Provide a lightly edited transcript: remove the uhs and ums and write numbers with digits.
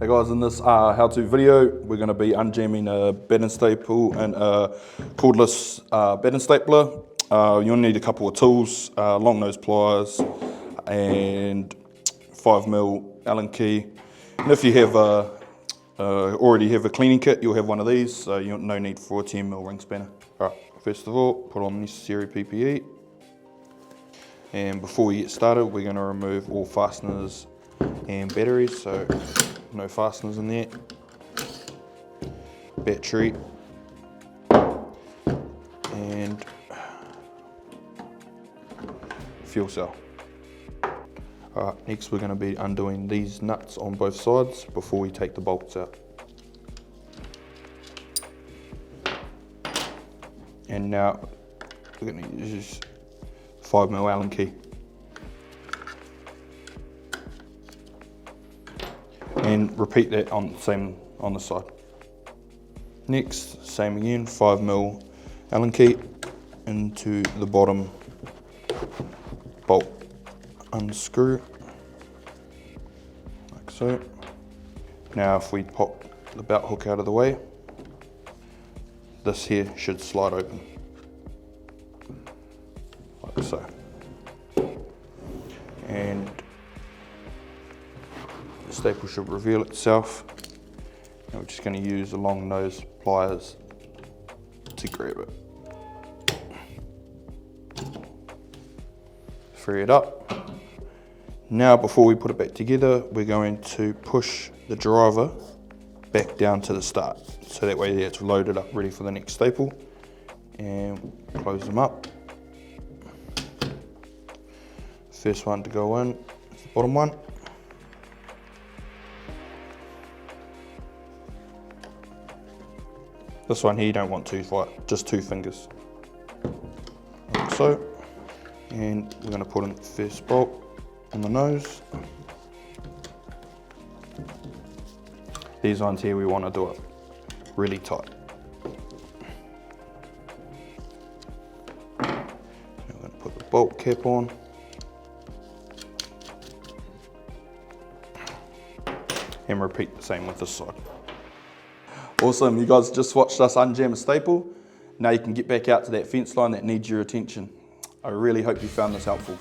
Hey guys, in this how-to video, we're going to be unjamming a batten staple and a cordless batten stapler. You'll need a couple of tools, long nose pliers and 5mm Allen key. And if you have already have a cleaning kit, you'll have one of these, so you'll no need for a 10mm ring spanner. Alright, first of all, put on necessary PPE. And before we get started, we're going to remove all fasteners and batteries, so no fasteners in there. Battery and fuel cell. Alright, next we're going to be undoing these nuts on both sides before we take the bolts out. And now we're going to use 5mm Allen key. And repeat that on the side. Next, same again, 5mm Allen key into the bottom bolt. Unscrew, like so. Now if we pop the belt hook out of the way, this here should slide open, like so. And the staple should reveal itself. And we're just going to use the long nose pliers to grab it. Free it up. Now before we put it back together, we're going to push the driver back down to the start. So that way it's loaded up, ready for the next staple. And close them up. First one to go in is the bottom one. This one here you don't want too tight, just 2 fingers. Like so. And we're going to put in the first bolt on the nose. These ones here we want to do it really tight. We're going to put the bolt cap on. And repeat the same with this side. Awesome, you guys just watched us unjam a staple. Now you can get back out to that fence line that needs your attention. I really hope you found this helpful.